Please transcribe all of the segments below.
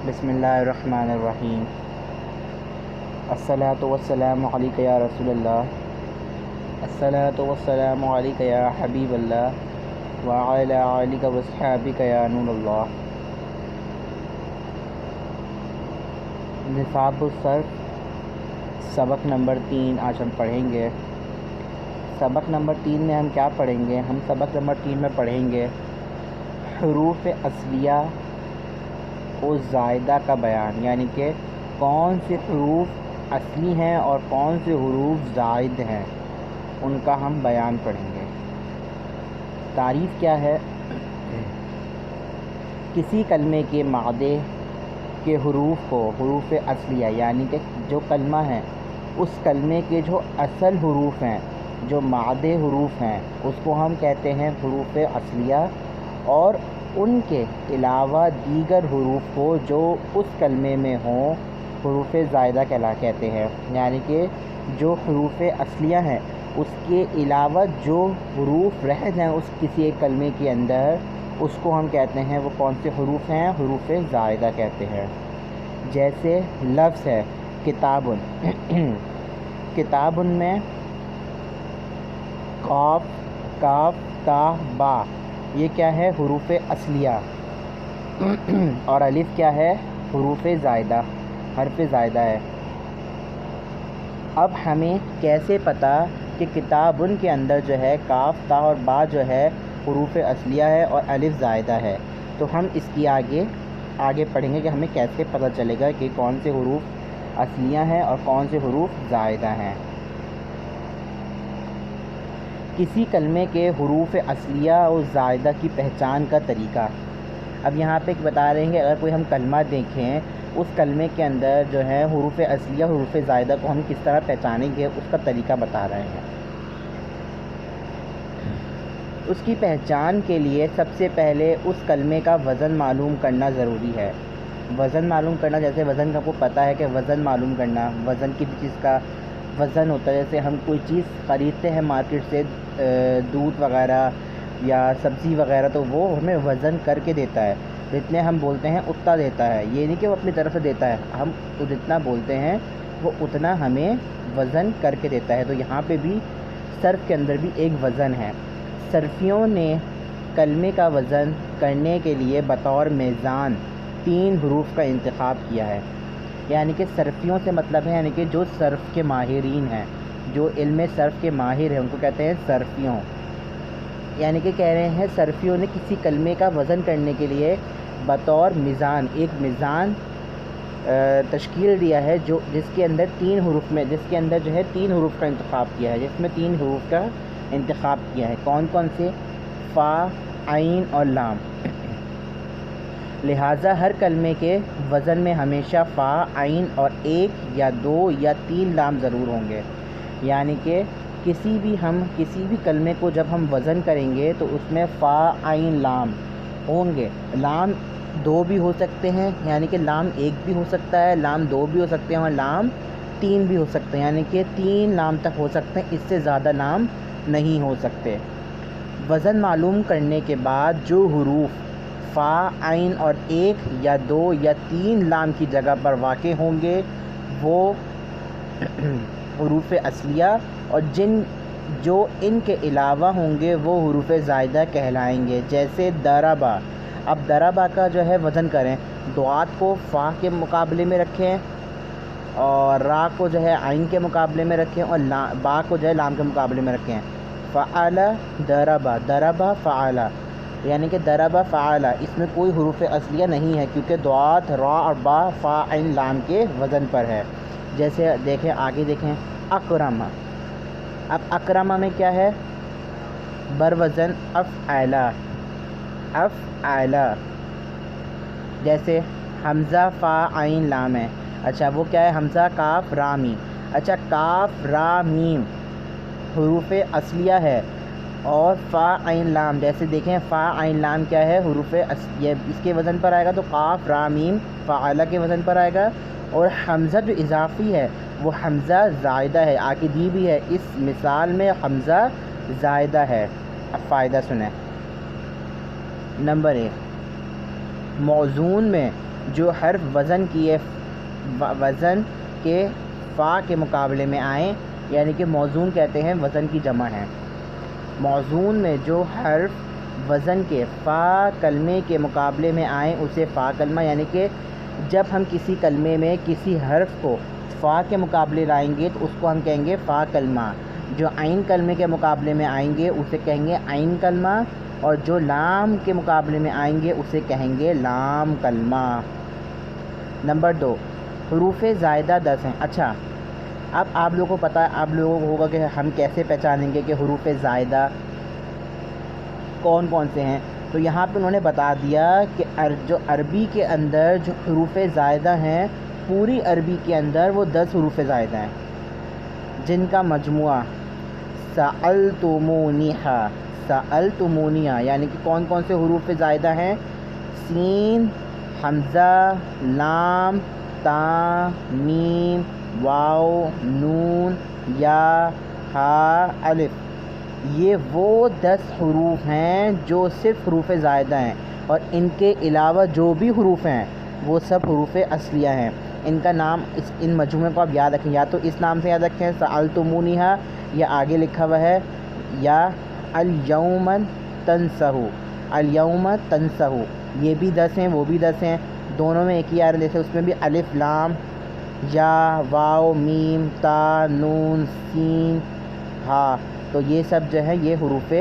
بسم اللہ الرحمن الرحیم۔ الصلاۃ والسلام علیک یا رسول اللہ، الصلاۃ والسلام علیک یا حبیب اللہ وعلی آلک واصحابک یا نور اللہ۔ نصاب الصرف سبق نمبر 3 آج ہم پڑھیں گے۔ سبق نمبر 3 میں ہم کیا پڑھیں گے؟ ہم سبق نمبر 3 میں پڑھیں گے حروف اصلیہ و زائدہ کا بیان، یعنی کہ کون سے حروف اصلی ہیں اور کون سے حروف زائد ہیں، ان کا ہم بیان پڑھیں گے۔ تعریف کیا ہے؟ کسی کلمے کے مادے کے حروف کو حروف اصلیہ، یعنی کہ جو کلمہ ہے اس کلمے کے جو اصل حروف ہیں، جو مادے حروف ہیں، اس کو ہم کہتے ہیں حروف اصلیہ، اور ان کے علاوہ دیگر حروف کو جو اس کلمے میں ہوں حروف زائدہ کہتے ہیں۔ یعنی کہ جو حروف اصلیہ ہیں اس کے علاوہ جو حروف رہ جائیں اس کسی ایک کلمے کے اندر، اس کو ہم کہتے ہیں وہ کون سے حروف ہیں؟ حروف زائدہ کہتے ہیں۔ جیسے لفظ ہے کتابن، کتابن میں قاف، کاف، تا، با، یہ کیا ہے؟ حروف اصلیہ۔ اور الف کیا ہے؟ حروف زائدہ، حرف زائدہ ہے۔ اب ہمیں کیسے پتہ کہ کتابن کے اندر جو ہے کاف، تا اور با جو ہے حروف اصلیہ ہے اور الف زائدہ ہے؟ تو ہم اس کی آگے پڑھیں گے کہ ہمیں کیسے پتہ چلے گا کہ کون سے حروف اصلیہ ہیں اور کون سے حروف زائدہ ہیں۔ کسی کلمے کے حروف اصلیہ اور زائدہ کی پہچان کا طریقہ۔ اب یہاں پہ بتا رہے ہیں کہ اگر کوئی ہم کلمہ دیکھیں، اس کلمے کے اندر جو ہے حروف اصلیہ حروف زائدہ کو ہم کس طرح پہچانیں گے، اس کا طریقہ بتا رہے ہیں۔ اس کی پہچان کے لیے سب سے پہلے اس کلمے کا وزن معلوم کرنا ضروری ہے۔ وزن معلوم کرنا، جیسے وزن کا کو پتہ ہے کہ وزن معلوم کرنا، وزن کی چیز کا وزن ہوتا ہے۔ جیسے ہم کوئی چیز خریدتے ہیں مارکیٹ سے، دودھ وغیرہ یا سبزی وغیرہ، تو وہ ہمیں وزن کر کے دیتا ہے، جتنے ہم بولتے ہیں اتنا دیتا ہے۔ یہ نہیں کہ وہ اپنی طرف سے دیتا ہے، ہم جتنا بولتے ہیں وہ اتنا ہمیں وزن کر کے دیتا ہے۔ تو یہاں پہ بھی صرف کے اندر بھی ایک وزن ہے۔ صرفیوں نے کلمے کا وزن کرنے کے لیے بطور میزان 3 حروف کا انتخاب کیا ہے۔ یعنی کہ صرفیوں سے مطلب ہے یعنی کہ جو صرف کے ماہرین ہیں، جو علم صرف کے ماہر ہیں، ان کو کہتے ہیں صرفیوں۔ یعنی کہ کہہ رہے ہیں صرفیوں نے کسی کلمے کا وزن کرنے کے لیے بطور میزان ایک میزان تشکیل دیا ہے، جس کے اندر 3 حروف میں جو ہے 3 حروف کا انتخاب کیا ہے، جس میں 3 حروف کا انتخاب کیا ہے۔ کون کون سے؟ فا، عین اور لام۔ لہٰذا ہر کلمے کے وزن میں ہمیشہ فا، عین اور 1 یا 2 یا 3 لام ضرور ہوں گے۔ یعنی کہ کسی بھی کلمے کو جب ہم وزن کریں گے تو اس میں فا، عین، لام ہوں گے۔ لام 2 بھی ہو سکتے ہیں، یعنی کہ لام 1 بھی ہو سکتا ہے، لام 2 بھی ہو سکتے ہیں اور لام 3 بھی ہو سکتے ہیں، یعنی کہ 3 لام تک ہو سکتے ہیں، اس سے زیادہ لام نہیں ہو سکتے۔ وزن معلوم کرنے کے بعد جو حروف فا، عین اور 1 یا 2 یا 3 لام کی جگہ پر واقع ہوں گے وہ حروف اصلیہ، اور جو ان کے علاوہ ہوں گے وہ حروف زائدہ کہلائیں گے۔ جیسے ضربہ، اب ضربہ کا جو ہے وزن کریں، ضاد کو فا کے مقابلے میں رکھیں اور را کو جو ہے عین کے مقابلے میں رکھیں اور با کو جو ہے لام کے مقابلے میں رکھیں۔ فعل ضربہ، ضربہ فعل، یعنی کہ ضربہ فعل، اس میں کوئی حروف اصلیہ نہیں ہے کیونکہ ضاد، را اور با فا، عین، لام کے وزن پر ہے۔ جیسے دیکھیں آگے دیکھیں اکرم، اب اکرمہ میں کیا ہے؟ بر وزن افعل، افعل۔ جیسے حمزہ، فا، عین، لام ہے، اچھا وہ کیا ہے؟ حمزہ، کاف، را، میم۔ اچھا کاف، را، میم حروف اصلیہ ہے اور فا، عین، لام، جیسے دیکھیں فا، عین، لام کیا ہے؟ حروف اصلیہ، اس کے وزن پر آئے گا تو قاف، را، میم فعل کے وزن پر آئے گا۔ اور حمزہ جو اضافی ہے وہ حمزہ زائدہ ہے، آگے دی بھی ہے، اس مثال میں حمزہ زائدہ ہے۔ اب فائدہ سنیں۔ نمبر 1، موزون میں جو حرف وزن کے فا کے مقابلے میں آئیں، یعنی کہ موزون کہتے ہیں وزن کی جمع ہے، موزون میں جو حرف وزن کے فا کلمے کے مقابلے میں آئیں اسے فا کلمہ، یعنی کہ جب ہم کسی کلمے میں کسی حرف کو فا کے مقابلے لائیں گے تو اس کو ہم کہیں گے فا کلمہ، جو عین کلمے کے مقابلے میں آئیں گے اسے کہیں گے عین کلمہ، اور جو لام کے مقابلے میں آئیں گے اسے کہیں گے لام کلمہ۔ نمبر 2، حروف زائدہ 10 ہیں۔ اچھا، اب آپ لوگوں کو پتہ ہے، آپ لوگوں کو ہوگا کہ ہم کیسے پہچانیں گے کہ حروف زائدہ کون کون سے ہیں، تو یہاں پہ انہوں نے بتا دیا کہ جو عربی کے اندر جو حروف زائدہ ہیں، پوری عربی کے اندر وہ 10 حروف زائدہ ہیں، جن کا مجموعہ سألتمونیہ، یعنی کہ کون کون سے حروف زائدہ ہیں؟ سین، حمزہ، لام، تا، میم، واو، نون، یا، ہا، الف۔ یہ وہ 10 حروف ہیں جو صرف حروف زائدہ ہیں، اور ان کے علاوہ جو بھی حروف ہیں وہ سب حروف اصلیہ ہیں۔ ان کا نام ان مجموعے کو آپ یاد رکھیں، یا تو اس نام سے یاد رکھیں سألتمونیہ، یا آگے لکھا ہوا ہے، یا الیوم تنسہو، الیوم تنسہو۔ یہ بھی 10 ہیں، وہ بھی 10 ہیں، دونوں میں ایک ہی آ رہا ہے، جیسے اس میں بھی الف، لام، یا، واو، میم، تا، نون، سین، ہا۔ تو یہ سب جو ہے یہ حروف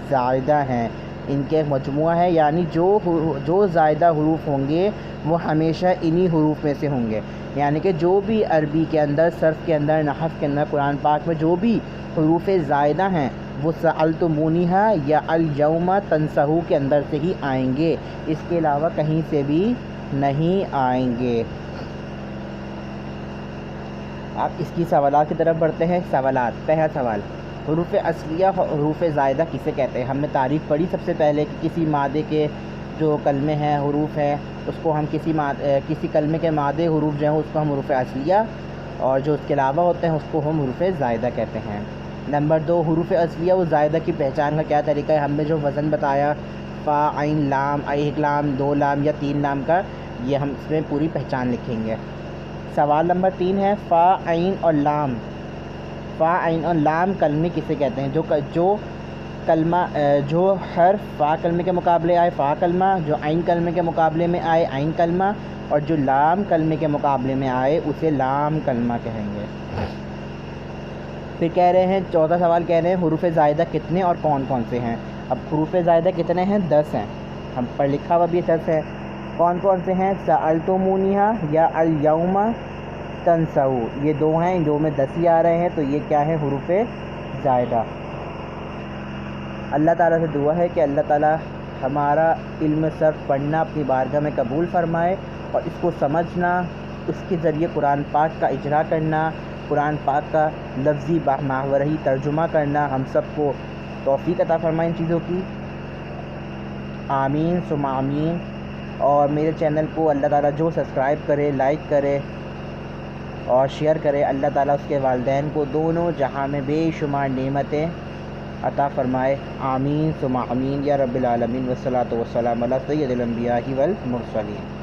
زائدہ ہیں، ان کے ایک مجموعہ ہے، یعنی جو زائدہ حروف ہوں گے وہ ہمیشہ انہی حروف میں سے ہوں گے، یعنی کہ جو بھی عربی کے اندر، صرف کے اندر، نحو کے اندر، قرآن پاک میں جو بھی حروف زائدہ ہیں وہ سألتمونیہ یا الیوم تنسہو کے اندر سے ہی آئیں گے، اس کے علاوہ کہیں سے بھی نہیں آئیں گے۔ آپ اس کی سوالات کی طرف بڑھتے ہیں۔ سوالات، پہلا سوال، حروف اصلیہ حروف زائدہ کسے کہتے ہیں؟ ہم نے تعریف پڑھی سب سے پہلے کہ کسی مادے کے جو کلمے ہیں، حروف ہیں، اس کو ہم کسی کلمے کے مادے حروف جو ہیں اس کو ہم حروف اصلیہ، اور جو اس کے علاوہ ہوتے ہیں اس کو ہم حروف زائدہ کہتے ہیں۔ نمبر 2، حروف اصلیہ و زائدہ کی پہچان کا کیا طریقہ ہے؟ ہم نے جو وزن بتایا، فا، عین، لام، 1 لام، 2 لام یا 3 لام کا، یہ ہم اس میں پوری پہچان لکھیں گے۔ سوال نمبر 3 ہے، فا، عین اور لام، فا، عین اور لام کلمے کسے کہتے ہیں؟ جو حرف فا کلمے کے مقابلے آئے فا کلمہ، جو عین کلمے کے مقابلے میں آئے عین کلمہ، اور جو لام کلمے کے مقابلے میں آئے اسے لام کلمہ کہیں گے۔ پھر کہہ رہے ہیں، چوتھا سوال کہہ رہے ہیں، حروف زائدہ کتنے اور کون کون سے ہیں؟ اب حروف زائدہ کتنے ہیں؟ 10 ہیں، ہم پر لکھا ہوا بھی 10 ہے۔ کون کون سے ہیں؟ سألتمونیہ یا الیوم تنسہو، یہ 2 ہیں، ان 2 میں 10 ہی آ رہے ہیں، تو یہ کیا ہے؟ حروف زائدہ۔ اللہ تعالیٰ سے دعا ہے کہ اللہ تعالیٰ ہمارا علم صرف پڑھنا اپنی بارگاہ میں قبول فرمائے، اور اس کو سمجھنا، اس کے ذریعے قرآن پاک کا اجرا کرنا، قرآن پاک کا لفظی ماہوری ترجمہ کرنا، ہم سب کو توفیق عطا فرمائے ان چیزوں کی، آمین ثم آمین۔ اور میرے چینل کو اللہ تعالیٰ جو سبسکرائب کرے، لائک کرے اور شیئر کرے، اللہ تعالیٰ اس کے والدین کو دونوں جہاں میں بے شمار نعمتیں عطا فرمائے، آمین ثم آمین یا رب العالمین، والصلاۃ والسلام علی سید الانبیاء والمرسلین۔